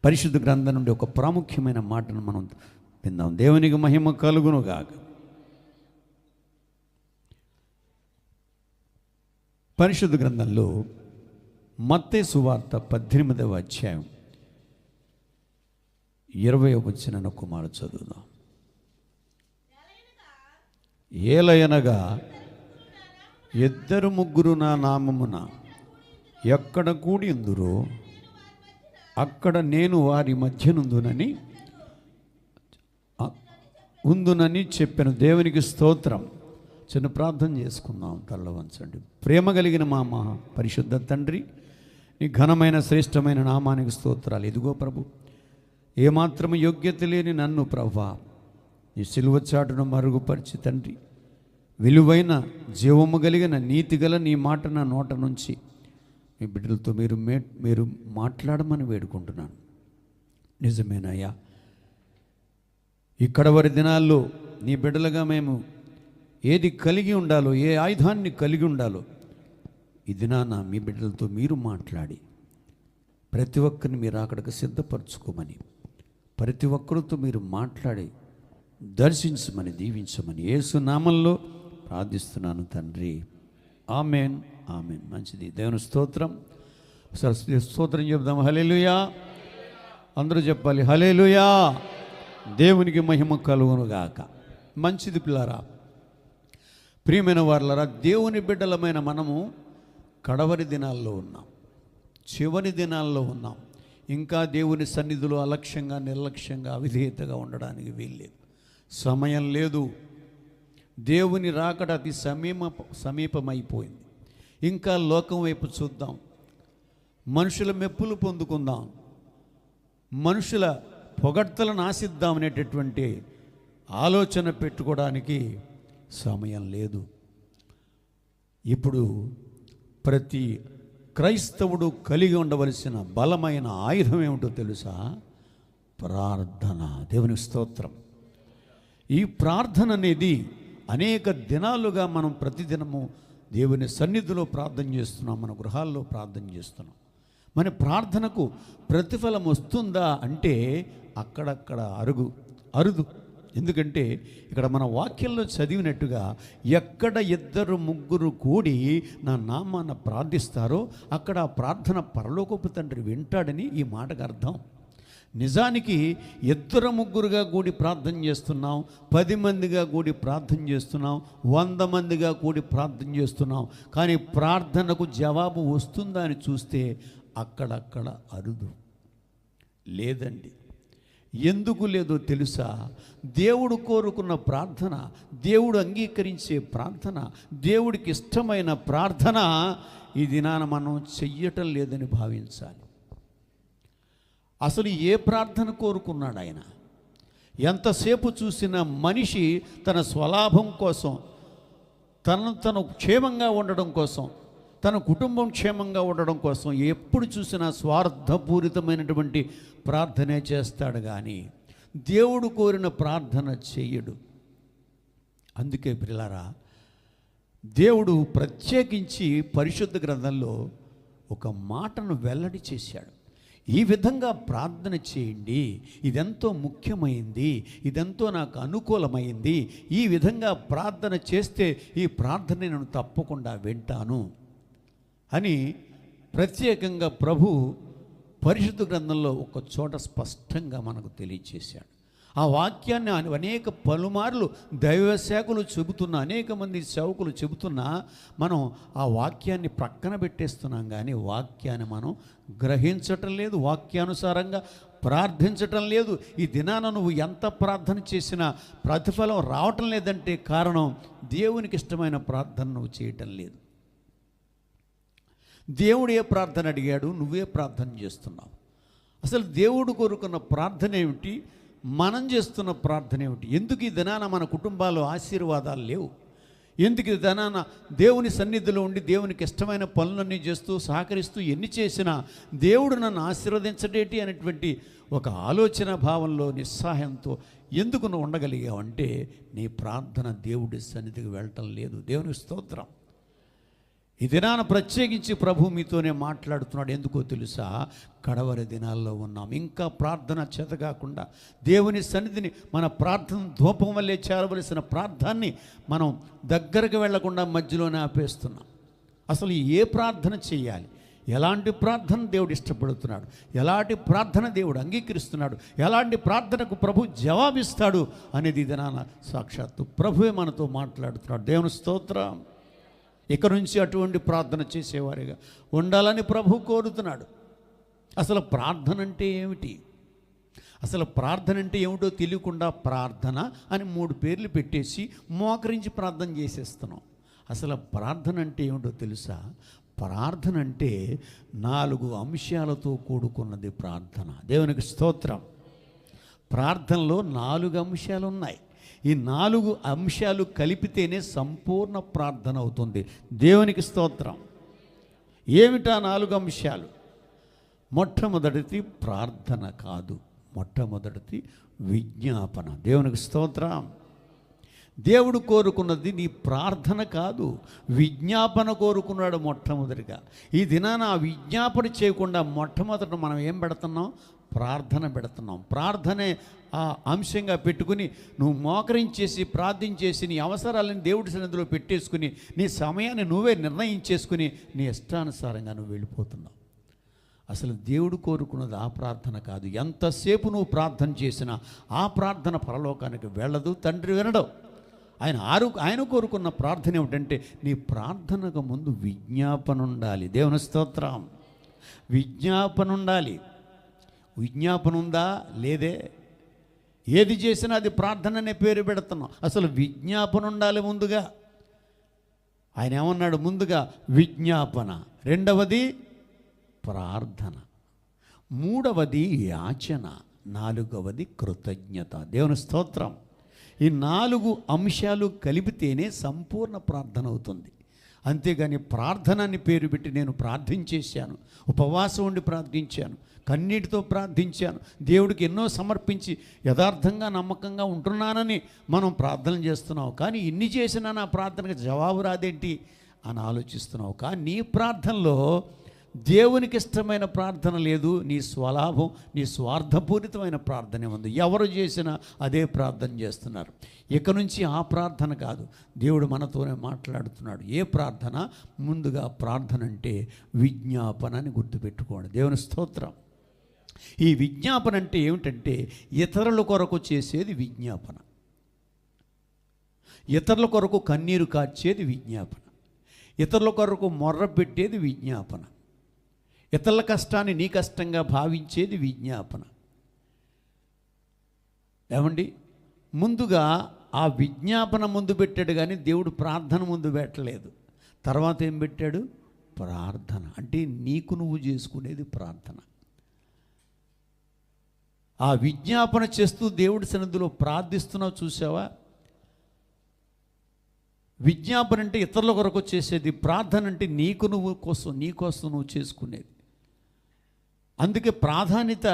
పరిశుద్ధ గ్రంథం నుండి ఒక ప్రాముఖ్యమైన మాటను మనం విందాం. దేవునికి మహిమ కలుగునుగాక. పరిశుద్ధ గ్రంథంలో మత్తయి సువార్త 18వ అధ్యాయం 20వ వచనం కుమారు చదువుదాం. ఏలయనగా ఇద్దరు ముగ్గురు నా నామమున ఎక్కడ కూడి ఉందురో అక్కడ నేను వారి మధ్యనుందునని చెప్పాను. దేవునికి స్తోత్రం. చిన్న ప్రార్థన చేసుకుందాం. తల్ల వంచండి. ప్రేమ కలిగిన మా పరిశుద్ధ తండ్రి, నీ ఘనమైన శ్రేష్టమైన నామానికి స్తోత్రాలు. ఇదిగో ప్రభు, ఏమాత్రము యోగ్యత లేని నన్ను ప్రభువా నీ సిలువ చాటును మరుగుపరిచి తండ్రి, విలువైన జీవము కలిగిన నీతి గల నీ మాట నా నోట నుంచి మీ బిడ్డలతో మీరు మాట్లాడమని వేడుకుంటున్నాను. నిజమేనయ్యా, ఈ కడవరి దినాల్లో నీ బిడ్డలుగా మేము ఏది కలిగి ఉండాలో, ఏ ఆయుధాన్ని కలిగి ఉండాలో ఈ దినాన మీ బిడ్డలతో మీరు మాట్లాడి ప్రతి ఒక్కరిని మీరు అక్కడికి సిద్ధపరచుకోమని, ప్రతి ఒక్కరితో మీరు మాట్లాడి దర్శించమని, దీవించమని యేసు నామంలో ప్రార్థిస్తున్నాను తండ్రి. Amen, amen. మంచిది. దేవుని స్తోత్రం. సరస్వతి స్తోత్రం చెప్దాం. హల్లెలూయా. అందరూ చెప్పాలి హల్లెలూయా. దేవునికి మహిమ కలుగునుగాక. మంచిది పిల్లరా, ప్రియమైన వారలారా, దేవుని బిడ్డలమైన మనము కడవరి దినాల్లో ఉన్నాం, చివరి దినాల్లో ఉన్నాం. ఇంకా దేవుని సన్నిధిలో అలక్ష్యంగా, నిర్లక్ష్యంగా, అవిధేయతగా ఉండడానికి వీల్లేదు. సమయం లేదు. దేవుని రాకడ అతి సమీపమైపోయింది. ఇంకా లోకం వైపు చూద్దాం, మనుషుల మెప్పులు పొందుకుందాం, మనుషుల పొగడ్తలను ఆశిద్దాం అనేటటువంటి ఆలోచన పెట్టుకోవడానికి సమయం లేదు. ఇప్పుడు ప్రతి క్రైస్తవుడు కలిగి ఉండవలసిన బలమైన ఆయుధం ఏమిటో తెలుసా? ప్రార్థన. దేవుని స్తోత్రం. ఈ ప్రార్థన అనేది అనేక దినాలుగా మనం ప్రతిదినము దేవుని సన్నిధిలో ప్రార్థన చేస్తున్నాం, మన గృహాల్లో ప్రార్థన చేస్తున్నాం. మన ప్రార్థనకు ప్రతిఫలం వస్తుందా అంటే అక్కడక్కడ అరుదు. ఎందుకంటే ఇక్కడ మన వాక్యంలో చదివినట్టుగా ఎక్కడ ఇద్దరు ముగ్గురు కూడి నా నామాన ప్రార్థిస్తారో అక్కడ ఆ ప్రార్థన పరలోకపు తండ్రి వింటాడని ఈ మాటకు అర్థం. నిజానికి ఇద్దరు ముగ్గురుగా కూడి ప్రార్థన చేస్తున్నాం, 10 మందిగా కూడి ప్రార్థన చేస్తున్నాం, 100 మందిగా కూడి ప్రార్థన చేస్తున్నాం. కానీ ప్రార్థనకు జవాబు వస్తుందా అని చూస్తే అక్కడక్కడ అరుదు. లేదండి. ఎందుకు లేదో తెలుసా? దేవుడు కోరుకున్న ప్రార్థన, దేవుడు అంగీకరించే ప్రార్థన, దేవుడికి ఇష్టమైన ప్రార్థన ఈ దినాన మనం చెయ్యటం లేదని భావించాలి. అసలు ఏ ప్రార్థన కోరుకున్నాడు ఆయన? ఎంతసేపు చూసిన మనిషి తన స్వలాభం కోసం, తను క్షేమంగా ఉండడం కోసం, తన కుటుంబం క్షేమంగా ఉండడం కోసం ఎప్పుడు చూసినా స్వార్థపూరితమైనటువంటి ప్రార్థనే చేస్తాడు, కానీ దేవుడు కోరిన ప్రార్థన చెయ్యడు. అందుకే ప్రియులారా, దేవుడు ప్రత్యేకించి పరిశుద్ధ గ్రంథంలో ఒక మాటను వెల్లడి చేశాడు. ఈ విధంగా ప్రార్థన చేయండి, ఇదెంతో ముఖ్యమైంది, ఇదెంతో నాకు అనుకూలమైంది, ఈ విధంగా ప్రార్థన చేస్తే ఈ ప్రార్థన నేను తప్పకుండా వింటాను అని ప్రత్యేకంగా ప్రభు పరిశుద్ధ గ్రంథంలో ఒక చోట స్పష్టంగా మనకు తెలియచేశాడు. ఆ వాక్యాన్ని అనేక పలుమార్లు దైవ సేవకులు చెబుతున్నా, అనేక మంది సేవకులు చెబుతున్నా మనం ఆ వాక్యాన్ని ప్రక్కన పెట్టేస్తున్నాం, కానీ వాక్యాన్ని మనం గ్రహించటం లేదు, వాక్యానుసారంగా ప్రార్థించటం లేదు. ఈ దినాన నువ్వు ఎంత ప్రార్థన చేసినా ప్రతిఫలం రావటం లేదంటే కారణం దేవునికి ఇష్టమైన ప్రార్థన నువ్వు చేయటం లేదు. దేవుడు ఏ ప్రార్థన అడిగాడు, నువ్వే ప్రార్థన చేస్తున్నావు. అసలు దేవుడు కోరుకున్న ప్రార్థన ఏమిటి, మనం చేస్తున్న ప్రార్థన ఏమిటి? ఎందుకు ఈ దినాన మన కుటుంబాల్లో ఆశీర్వాదాలు లేవు? ఎందుకు ఈ దినాన దేవుని సన్నిధిలో ఉండి దేవునికి ఇష్టమైన పనులన్నీ చేస్తూ సహకరిస్తూ ఎన్ని చేసినా దేవుడు నన్ను ఆశీర్వదించడేటి అనేటువంటి ఒక ఆలోచన భావంలో నిస్సహాయంతో ఎందుకు నువ్వు ఉండగలిగావంటే నీ ప్రార్థన దేవుడి సన్నిధికి వెళ్ళటం లేదు. దేవునికి స్తోత్రం. ఈ దినాన ప్రత్యేకించి ప్రభు మీతోనే మాట్లాడుతున్నాడు. ఎందుకో తెలుసా? కడవరి దినాల్లో ఉన్నాం. ఇంకా ప్రార్థన చేతకాకుండా దేవుని సన్నిధిని మన ప్రార్థన ధూపం వల్లే చేరవలసిన ప్రార్థనని మనం దగ్గరకు వెళ్లకుండా మధ్యలోనే ఆపేస్తున్నాం. అసలు ఏ ప్రార్థన చేయాలి, ఎలాంటి ప్రార్థన దేవుడు ఇష్టపడుతున్నాడు, ఎలాంటి ప్రార్థన దేవుడు అంగీకరిస్తున్నాడు, ఎలాంటి ప్రార్థనకు ప్రభు జవాబిస్తాడు అనేది ఇది నాన్న సాక్షాత్తు ప్రభువే మనతో మాట్లాడుతున్నాడు. దేవుని స్తోత్రం. ఇక నుంచి అటువంటి ప్రార్థన చేసేవారిగా ఉండాలని ప్రభు కోరుతున్నాడు. అసలు ప్రార్థన అంటే ఏమిటి? అసలు ప్రార్థన అంటే ఏమిటో తెలియకుండా ప్రార్థన అని 3 పేర్లు పెట్టేసి మోకరించి ప్రార్థన చేసేస్తున్నాం. అసలు ప్రార్థన అంటే ఏమిటో తెలుసా? ప్రార్థన అంటే 4 అంశాలతో కూడుకున్నది ప్రార్థన. దేవునికి స్తోత్రం. ప్రార్థనలో 4 అంశాలు ఉన్నాయి. ఈ 4 అంశాలు కలిపితేనే సంపూర్ణ ప్రార్థన అవుతుంది. దేవునికి స్తోత్రం. ఏమిటా 4 అంశాలు? మొట్టమొదటిది ప్రార్థన కాదు, మొట్టమొదటిది విజ్ఞాపన. దేవునికి స్తోత్రం. దేవుడు కోరుకున్నది నీ ప్రార్థన కాదు, విజ్ఞాపన కోరుకున్నాడు మొట్టమొదటిగా. ఈ దినాన ఆ విజ్ఞాపన చేయకుండా మొట్టమొదట మనం ఏం పెడుతున్నాం? ప్రార్థన పెడుతున్నాం. ప్రార్థనే ఆ అంశంగా పెట్టుకుని నువ్వు మోకరించేసి ప్రార్థించేసి నీ అవసరాలను దేవుడి సన్నిధిలో పెట్టేసుకుని నీ సమయాన్ని నువ్వే నిర్ణయించేసుకుని నీ ఇష్టానుసారంగా నువ్వు వెళ్ళిపోతున్నావు. అసలు దేవుడు కోరుకున్నది ఆ ప్రార్థన కాదు. ఎంతసేపు నువ్వు ప్రార్థన చేసినా ఆ ప్రార్థన పరలోకానికి వెళ్ళదు, తండ్రి వినడు. ఆయన కోరుకున్న ప్రార్థన ఏమిటంటే నీ ప్రార్థనకు ముందు విజ్ఞాపన ఉండాలి. దేవుని స్తోత్రం. విజ్ఞాపన ఉండాలి. విజ్ఞాపన ఉందా? లేదే. ఏది చేసినా అది ప్రార్థన అనే పేరు పెడుతున్నాం. అసలు విజ్ఞాపన ఉండాలి ముందుగా. ఆయన ఏమన్నాడు? ముందుగా విజ్ఞాపన, రెండవది ప్రార్థన, మూడవది యాచన, నాలుగవది కృతజ్ఞత. దేవుని స్తోత్రం. ఈ 4 అంశాలు కలిపితేనే సంపూర్ణ ప్రార్థన అవుతుంది. అంతేగాని ప్రార్థన అని పేరు పెట్టి నేను ప్రార్థించేశాను, ఉపవాసం ఉండి ప్రార్థించాను, కన్నీటితో ప్రార్థించాను, దేవుడికి ఎన్నో సమర్పించి యథార్థంగా నమ్మకంగా ఉంటున్నానని మనం ప్రార్థన చేస్తున్నావు. కానీ ఇన్ని చేసినా నా ప్రార్థనకు జవాబు రాదేంటి అని ఆలోచిస్తున్నావు. కానీ నీ ప్రార్థనలో దేవునికి ఇష్టమైన ప్రార్థన లేదు, నీ స్వలాభం, నీ స్వార్థపూరితమైన ప్రార్థనే ఉంది. ఎవరు చేసినా అదే ప్రార్థన చేస్తున్నారు. ఇక నుంచి ఆ ప్రార్థన కాదు, దేవుడు మనతోనే మాట్లాడుతున్నాడు. ఏ ప్రార్థన? ముందుగా ప్రార్థన అంటే విజ్ఞాపన అని గుర్తుపెట్టుకోండి. దేవుని స్తోత్రం. ఈ విజ్ఞాపన అంటే ఏమిటంటే ఇతరుల కొరకు చేసేది విజ్ఞాపన, ఇతరుల కొరకు కన్నీరు కార్చేది విజ్ఞాపన, ఇతరుల కొరకు మొర్ర పెట్టేది విజ్ఞాపన, ఇతరుల కష్టాన్ని నీ కష్టంగా భావించేది విజ్ఞాపన. ఏమండి, ముందుగా ఆ విజ్ఞాపన ముందు పెట్టాడు, కానీ దేవుడు ప్రార్థన ముందు పెట్టలేదు. తర్వాత ఏం పెట్టాడు? ప్రార్థన. అంటే నీకు నువ్వు చేసుకునేది ప్రార్థన. ఆ విజ్ఞాపన చేస్తూ దేవుడి సన్నిధిలో ప్రార్థిస్తున్నావు, చూసావా? విజ్ఞాపన అంటే ఇతరుల కొరకు చేసేది, ప్రార్థన అంటే నీకు నువ్వు కోసం, నీ కోసం నువ్వు చేసుకునేది. అందుకే ప్రాధాన్యత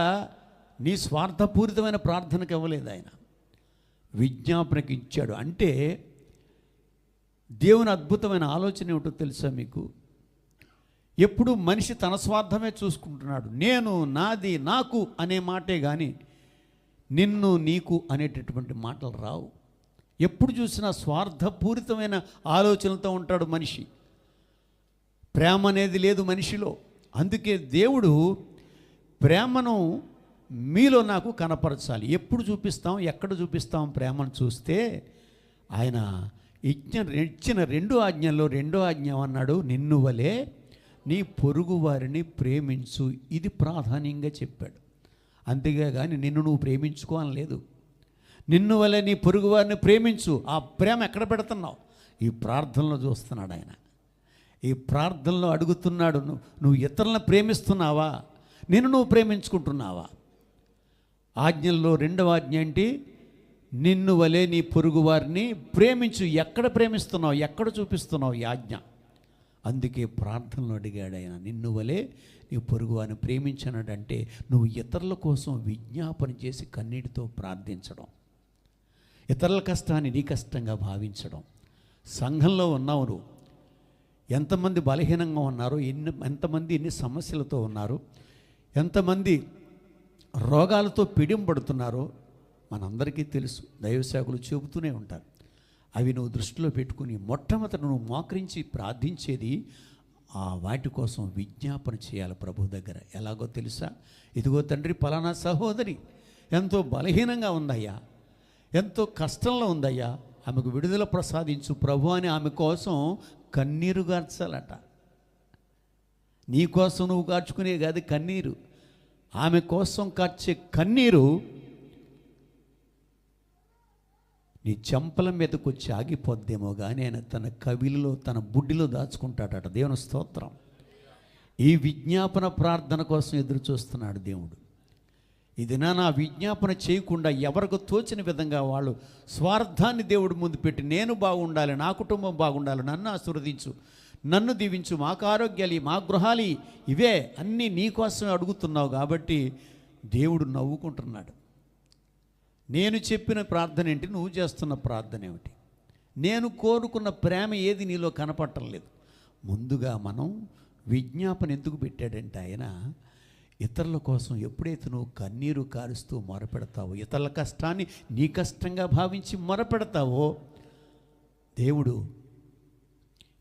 నీ స్వార్థపూరితమైన ప్రార్థనకు ఇవ్వలేదు, ఆయన విజ్ఞాపనకి ఇచ్చాడు. అంటే దేవుని అద్భుతమైన ఆలోచన ఏమిటో తెలుసా మీకు? ఎప్పుడు మనిషి తన స్వార్థమే చూసుకుంటున్నాడు. నేను, నాది, నాకు అనే మాటే కానీ నిన్ను, నీకు అనేటటువంటి మాటలు రావు. ఎప్పుడు చూసినా స్వార్థపూరితమైన ఆలోచనలతో ఉంటాడు మనిషి. ప్రేమ అనేది లేదు మనిషిలో. అందుకే దేవుడు ప్రేమను మీలో నాకు కనపరచాలి. ఎప్పుడు చూపిస్తాం, ఎక్కడ చూపిస్తాం ప్రేమను? చూస్తే ఆయన ఇచ్చిన 2 ఆజ్ఞల్లో 2వ ఆజ్ఞ అన్నాడు, నిన్ను వలే నీ పొరుగు వారిని ప్రేమించు. ఇది ప్రాధాన్యంగా చెప్పాడు. అంతేగాని నిన్ను నువ్వు ప్రేమించుకోవాలని లేదు. నిన్ను వలే నీ పొరుగు వారిని ప్రేమించు. ఆ ప్రేమ ఎక్కడ పెడుతున్నావు? ఈ ప్రార్థనలో చూస్తున్నాడు ఆయన. ఈ ప్రార్థనలో అడుగుతున్నాడు, నువ్వు ఇతరులను ప్రేమిస్తున్నావా? నిన్ను నువ్వు ప్రేమించుకుంటున్నావా? ఆజ్ఞల్లో 2వ ఆజ్ఞ ఏంటి? నిన్ను వలే నీ పొరుగు వారిని ప్రేమించు. ఎక్కడ ప్రేమిస్తున్నావు? ఎక్కడ చూపిస్తున్నావు ఈ ఆజ్ఞ? అందుకే ప్రార్థనలో అడిగాడు ఆయన, నిన్ను వలే నీ పొరుగు వారిని ప్రేమించనడంటే నువ్వు ఇతరుల కోసం విజ్ఞాపన చేసి కన్నీటితో ప్రార్థించడం, ఇతరుల కష్టాన్ని నీ కష్టంగా భావించడం. సంఘంలో ఉన్నావు నువ్వు, ఎంతమంది బలహీనంగా ఉన్నారు, ఎంతమంది ఎన్ని సమస్యలతో ఉన్నారు, ఎంతమంది రోగాలతో పీడింపడుతున్నారో మనందరికీ తెలుసు. దైవసేవకులు చెబుతూనే ఉంటారు. అవి నువ్వు దృష్టిలో పెట్టుకుని మొట్టమొదట నువ్వు మోకరించి ప్రార్థించేది వాటి కోసం విజ్ఞాపన చేయాలి ప్రభు దగ్గర. ఎలాగో తెలుసా? ఇదిగో తండ్రి, పలానా సహోదరి ఎంతో బలహీనంగా ఉందయ్యా, ఎంతో కష్టంలో ఉందయ్యా, ఆమెకు విడుదల ప్రసాదించు ప్రభు అని ఆమె కోసం కన్నీరు గార్చాలట. నీ కోసం నువ్వు కార్చుకునే కాదు కన్నీరు, ఆమె కోసం కార్చే కన్నీరు నీ చెంపల మీదకు వచ్చి ఆగిపోద్దేమో కానీ ఆయన తన కవిలో, తన బుడ్డిలో దాచుకుంటాడట. దేవుని స్తోత్రం. ఈ విజ్ఞాపన ప్రార్థన కోసం ఎదురు చూస్తున్నాడు దేవుడు. ఇది నా విజ్ఞాపన చేయకుండా ఎవరికి తోచిన విధంగా వాళ్ళు స్వార్థాన్ని దేవుడి ముందు పెట్టి, నేను బాగుండాలి, నా కుటుంబం బాగుండాలి, నన్ను ఆశీర్వదించు, నన్ను దీవించు, మాకు ఆరోగ్యాలు, మా గృహాలు ఇవే అన్నీ నీ కోసమే అడుగుతున్నావు కాబట్టి దేవుడు నవ్వుకుంటున్నాడు. నేను చెప్పిన ప్రార్థన ఏంటి, నువ్వు చేస్తున్న ప్రార్థన ఏమిటి? నేను కోరుకున్న ప్రేమ ఏది నీలో కనపడటం లేదు. ముందుగా మనం విజ్ఞాపన ఎందుకు పెట్టాడంటే ఆయన, ఇతరుల కోసం ఎప్పుడైతే నువ్వు కన్నీరు కారుస్తూ మొరపెడతావో, ఇతరుల కష్టాన్ని నీ కష్టంగా భావించి మొరపెడతావో, దేవుడు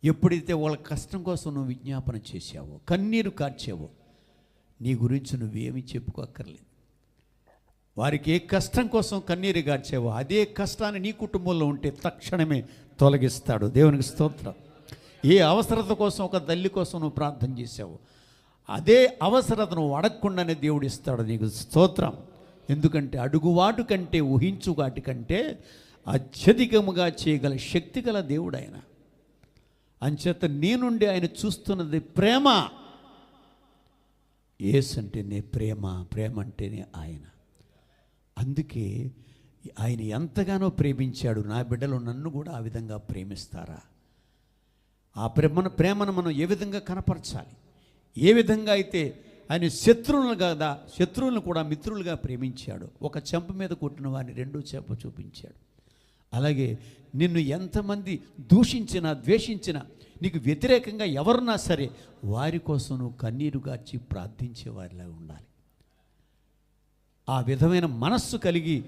ఎప్పుడైతే వాళ్ళ కష్టం కోసం నువ్వు విజ్ఞాపన చేసావో, కన్నీరు కార్చావో, నీ గురించి నువ్వేమీ చెప్పుకోక్కర్లేదు. వారికి ఏ కష్టం కోసం కన్నీరు గార్చావో అదే కష్టాన్ని నీ కుటుంబంలో ఉంటే తక్షణమే తొలగిస్తాడు. దేవునికి స్తోత్రం. ఏ అవసరత కోసం ఒక తల్లి కోసం నువ్వు ప్రార్థన చేసావు, అదే అవసరతను అడగకుండానే దేవుడు ఇస్తాడు నీకు. స్తోత్రం. ఎందుకంటే అడుగువాటు కంటే ఊహించు వాటి కంటే అత్యధికముగా చేయగల శక్తి గల దేవుడు ఆయన. అంచేత నీ నుండి ఆయన చూస్తున్నది ప్రేమ. యేసు అంటేనే ప్రేమ, ప్రేమ అంటేనే ఆయన. అందుకే ఆయన ఎంతగానో ప్రేమించాడు. నా బిడ్డలు నన్ను కూడా ఆ విధంగా ప్రేమిస్తారా? ఆ ప్రేమను మనం ఏ విధంగా కనపరచాలి? ఏ విధంగా అయితే ఆయన శత్రువులను కూడా మిత్రులుగా ప్రేమించాడు. ఒక చెంప మీద కొట్టిన వారిని రెండో చెంప చూపించాడు. అలాగే నిన్ను ఎంతమంది దూషించినా, ద్వేషించినా, నీకు వ్యతిరేకంగా ఎవరున్నా సరే వారి కోసం నువ్వు కన్నీరు గార్చి ప్రార్థించే వారిలా ఉండాలి. ఆ విధమైన మనస్సు కలిగి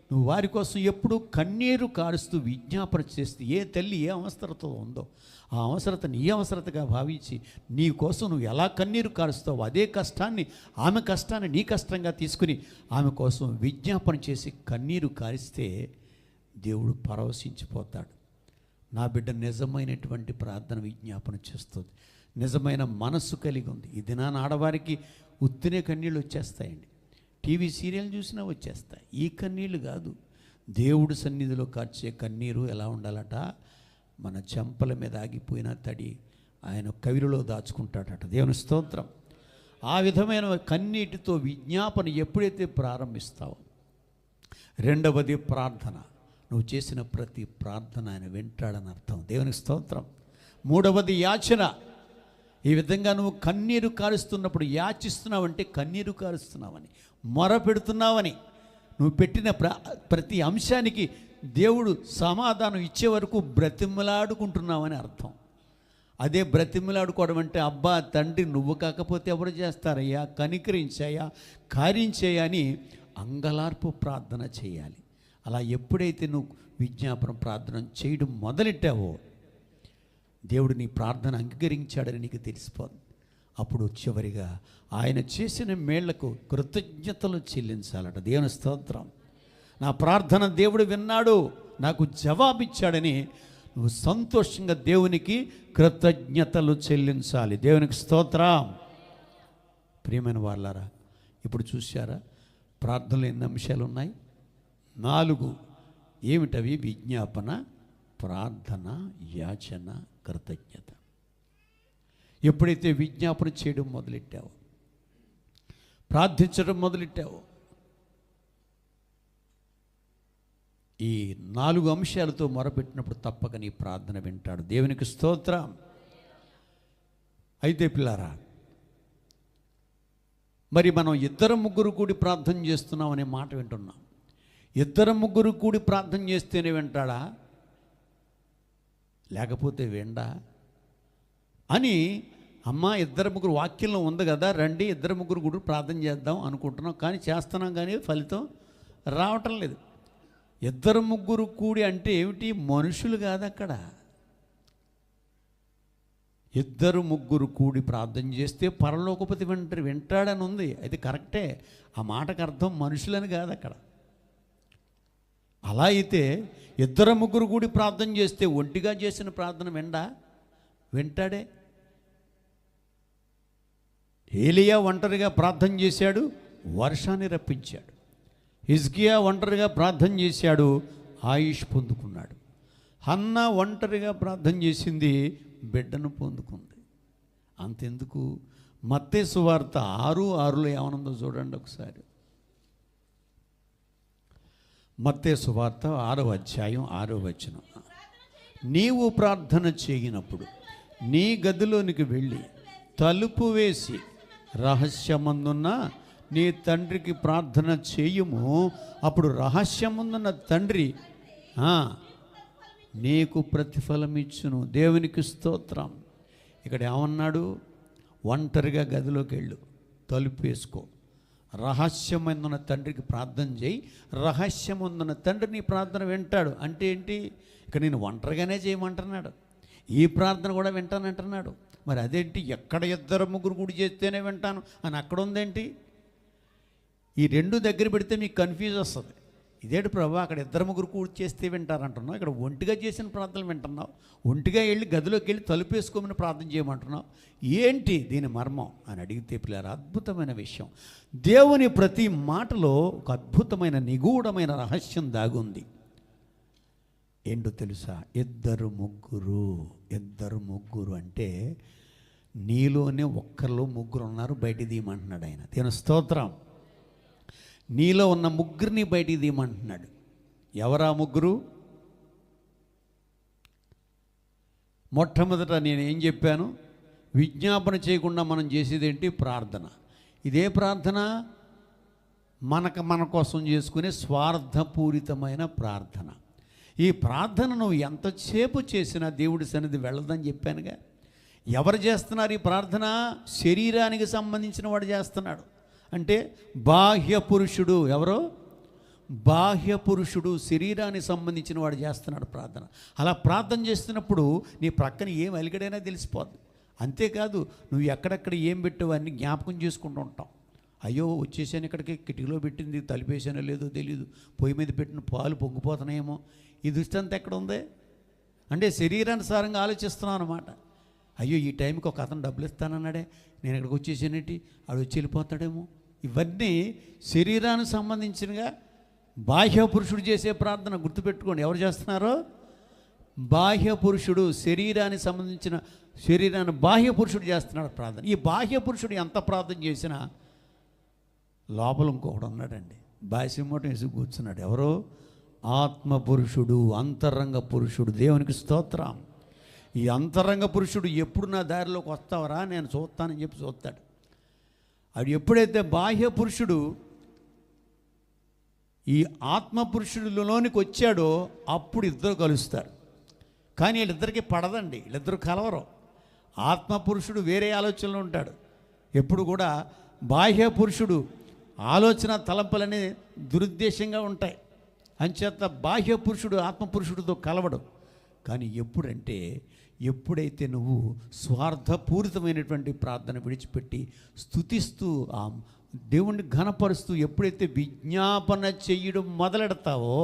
నువ్వు వారి కోసం ఎప్పుడూ కన్నీరు కారుస్తూ విజ్ఞాపన చేస్తే, ఏ తల్లి ఏ అవసరత ఉందో ఆ అవసరత నీ అవసరతగా భావించి నీ కోసం నువ్వు ఎలా కన్నీరు కారుస్తావో అదే కష్టాన్ని, ఆమె కష్టాన్ని నీ కష్టంగా తీసుకుని ఆమె కోసం విజ్ఞాపన చేసి కన్నీరు కారిస్తే దేవుడు పరవశించిపోతాడు. నా బిడ్డ నిజమైనటువంటి ప్రార్థన విజ్ఞాపన చేస్తుంది, నిజమైన మనస్సు కలిగి ఉంది. ఈ దినాన ఆడవారికి ఉత్తినే కన్నీళ్ళు వచ్చేస్తాయండి, టీవీ సీరియల్ చూసినా వచ్చేస్తాయి. ఈ కన్నీళ్ళు కాదు, దేవుడి సన్నిధిలో కార్చే కన్నీరు ఎలా ఉండాలట, మన చెంపల మీద ఆగిపోయిన తడి ఆయన కవిలో దాచుకుంటాడట. దేవుని స్తోత్రం. ఆ విధమైన కన్నీటితో విజ్ఞాపన ఎప్పుడైతే ప్రారంభిస్తావో, రెండవది ప్రార్థన. నువ్వు చేసిన ప్రతి ప్రార్థన ఆయన వింటాడని అర్థం. దేవునికి స్తోత్రం. మూడవది యాచన. ఈ విధంగా నువ్వు కన్నీరు కారుస్తున్నప్పుడు యాచిస్తున్నావంటే కన్నీరు కారుస్తున్నావని, మొర పెడుతున్నావని, నువ్వు పెట్టిన ప్రతి అంశానికి దేవుడు సమాధానం ఇచ్చే వరకు బ్రతిమలాడుకుంటున్నావని అర్థం. అదే బ్రతిమలాడుకోవడం అంటే, అబ్బా తండ్రి నువ్వు కాకపోతే ఎవరు చేస్తారయ్యా, కనికరించాయా, కార్యం చేయని అంగలార్పు ప్రార్థన చేయాలి. అలా ఎప్పుడైతే నువ్వు విజ్ఞాపన ప్రార్థన చేయడం మొదలెట్టావో దేవుడు నీ ప్రార్థన అంగీకరించాడని నీకు తెలిసిపోతుంది. అప్పుడు చివరిగా ఆయన చేసిన మేళ్లకు కృతజ్ఞతలు చెల్లించాలట. దేవుని స్తోత్రం. నా ప్రార్థన దేవుడు విన్నాడు, నాకు జవాబిచ్చాడని నువ్వు సంతోషంగా దేవునికి కృతజ్ఞతలు చెల్లించాలి. దేవునికి స్తోత్రం. ప్రియమైన వాళ్ళారా, ఇప్పుడు చూశారా ప్రార్థనలో ఎన్ని అంశాలు ఉన్నాయి? 4. ఏమిటవి? విజ్ఞాపన, ప్రార్థన, యాచన, కృతజ్ఞత. ఎప్పుడైతే విజ్ఞాపన చేయడం మొదలెట్టావో, ప్రార్థించడం మొదలెట్టావో, ఈ 4 అంశాలతో మొరపెట్టినప్పుడు తప్పక నీ ప్రార్థన వింటాడు. దేవునికి స్తోత్రం. అయితే పిల్లారా, మరి మనం 2-3 కూడి ప్రార్థన చేస్తున్నాం అనే మాట వింటున్నాం. 2-3 కూడి ప్రార్థన చేస్తేనే వింటాడా, లేకపోతే విండా? అని అమ్మ ఇద్దరు ముగ్గురు వాక్యంలో ఉంది కదా, రండి ఇద్దరు ముగ్గురు కూడా ప్రార్థన చేద్దాం అనుకుంటున్నాం, కానీ చేస్తున్నాం కానీ ఫలితం రావటం లేదు. ఇద్దరు ముగ్గురు కూడి అంటే ఏమిటి? మనుషులు కాదు అక్కడ. ఇద్దరు ముగ్గురు కూడి ప్రార్థన చేస్తే పరలోకపతి వింటాడని ఉంది. అది కరెక్టే. ఆ మాటకు అర్థం మనుషులని కాదు అక్కడ. అలా అయితే ఇద్దరు ముగ్గురు కూడి ప్రార్థన చేస్తే ఒంటిగా చేసిన ప్రార్థన వింటాడే. ఏలియా ఒంటరిగా ప్రార్థన చేశాడు, వర్షాన్ని రప్పించాడు. హిజ్కియా ఒంటరిగా ప్రార్థన చేశాడు, ఆయుష్ పొందుకున్నాడు. హన్నా ఒంటరిగా ప్రార్థన చేసింది, బిడ్డను పొందుకుంది. అంతెందుకు, మత్తయి సువార్త 6:6 ఏమనుందో చూడండి ఒకసారి. మత్తయి సువార్త 6వ అధ్యాయం 6వ వచనం. నీవు ప్రార్థన చేయనప్పుడు నీ గదిలోనికి వెళ్ళి తలుపు వేసి రహస్యమందున్న నీ తండ్రికి ప్రార్థన చేయుము, అప్పుడు రహస్యమందున్న తండ్రి నీకు ప్రతిఫలం ఇచ్చును. దేవునికి స్తోత్రం. ఇక్కడ ఏమన్నాడు? ఒంటరిగా గదిలోకి వెళ్ళు, తలుపు వేసుకో, రహస్యమందున్న తండ్రికి ప్రార్థన చేయి, రహస్యమందున్న తండ్రి నీ ప్రార్థన వింటాడు. అంటే ఏంటి? ఇక్కడ నేను ఒంటరిగానే చేయమంటున్నాడు, ఈ ప్రార్థన కూడా వింటానంటున్నాడు. మరి అదేంటి? ఎక్కడ ఇద్దరు ముగ్గురు కూడి చేస్తేనే వింటాను అని అక్కడ ఉందేంటి? ఈ రెండు దగ్గర పెడితే మీకు కన్ఫ్యూజ్ వస్తుంది. ఇదేంటి ప్రభు, అక్కడ ఇద్దరు ముగ్గురు కూడి చేస్తే వింటారంటున్నావు, ఇక్కడ ఒంటిగా చేసిన ప్రార్థనలు వింటున్నావు, ఒంటిగా వెళ్ళి గదిలోకి వెళ్ళి తలుపు వేసుకోమని ప్రార్థన చేయమంటున్నావు, ఏంటి దీని మర్మం అని అడిగితే పిల్లలు, అద్భుతమైన విషయం. దేవుని ప్రతి మాటలో ఒక అద్భుతమైన నిగూఢమైన రహస్యం దాగుంది. ఏంటో తెలుసా? ఇద్దరు ముగ్గురు అంటే నీలోనే ఒక్కరిలో ముగ్గురు ఉన్నారు, బయటికి తీయమంటున్నాడు ఆయన. దేవుని స్తోత్రం. నీలో ఉన్న ముగ్గురిని బయటికి తీయమంటున్నాడు. ఎవరా ముగ్గురు? మొట్టమొదట నేను ఏం చెప్పాను? విజ్ఞాపన చేయకుండా మనం చేసేది ఏంటి? ప్రార్థన. ఇదే ప్రార్థన మన కోసం చేసుకునే స్వార్థపూరితమైన ప్రార్థన. ఈ ప్రార్థన నువ్వు ఎంతసేపు చేసినా దేవుడి సన్నిధి వెళ్ళదని చెప్పానుగా. ఎవరు చేస్తున్నారు ఈ ప్రార్థన? శరీరానికి సంబంధించిన వాడు చేస్తున్నాడు. అంటే బాహ్య పురుషుడు. ఎవరో? బాహ్య పురుషుడు, శరీరానికి సంబంధించిన వాడు చేస్తున్నాడు ప్రార్థన. అలా ప్రార్థన చేస్తున్నప్పుడు నీ ప్రక్కన ఏం అలిగడైనా తెలిసిపోద్ది. అంతేకాదు, నువ్వు ఎక్కడెక్కడ ఏం పెట్టావు అన్నీ జ్ఞాపకం చేసుకుంటూ ఉంటావు. అయ్యో వచ్చేసాను, ఇక్కడికి కిటికీలో పెట్టింది తలిపేసానో లేదో తెలియదు, పొయ్యి మీద పెట్టిన పాలు పొంగిపోతున్నాయేమో. ఈ దృష్టి అంతా ఎక్కడ ఉంది? అంటే శరీరానుసారంగా ఆలోచిస్తున్నావు అన్నమాట. అయ్యో ఈ టైంకి ఒక అతను డబ్బులు ఇస్తానన్నాడే, నేను ఇక్కడికి వచ్చేసానేంటి, ఆడు వచ్చి వెళ్ళిపోతాడేమో. ఇవన్నీ శరీరానికి సంబంధించినగా బాహ్య పురుషుడు చేసే ప్రార్థన. గుర్తుపెట్టుకోండి, ఎవరు చేస్తున్నారో? బాహ్య పురుషుడు, శరీరానికి సంబంధించిన శరీరాన్ని బాహ్య పురుషుడు చేస్తున్నాడు ప్రార్థన. ఈ బాహ్య పురుషుడు ఎంత ప్రార్థన చేసినా లోపల ఇంకొకడు ఉన్నాడండి, బాసిమ్మటం వేసి కూర్చున్నాడు. ఎవరో? ఆత్మ పురుషుడు, అంతరంగ పురుషుడు. దేవునికి స్తోత్రం. ఈ అంతరంగ పురుషుడు ఎప్పుడు నా దారిలోకి వస్తావరా, నేను చూస్తానని చెప్పి చూస్తాడు. అది ఎప్పుడైతే బాహ్య పురుషుడు ఈ ఆత్మ పురుషుడిలోనికి వచ్చాడో అప్పుడు ఇద్దరు కలుస్తారు. కానీ వీళ్ళిద్దరికీ పడదండి, వీళ్ళిద్దరు కలవరు. ఆత్మ పురుషుడు వేరే ఆలోచనలో ఉంటాడు. ఎప్పుడు కూడా బాహ్య పురుషుడు ఆలోచన తలంపులనే దురుద్దేశంగా ఉంటాయి. అంచేత బాహ్య పురుషుడు ఆత్మ పురుషుడితో కలవడు. కానీ ఎప్పుడైతే నువ్వు స్వార్థపూరితమైనటువంటి ప్రార్థన విడిచిపెట్టి స్తుతిస్తూ ఆ దేవుణ్ణి ఘనపరుస్తూ ఎప్పుడైతే విజ్ఞాపన చెయ్యడం మొదలెడతావో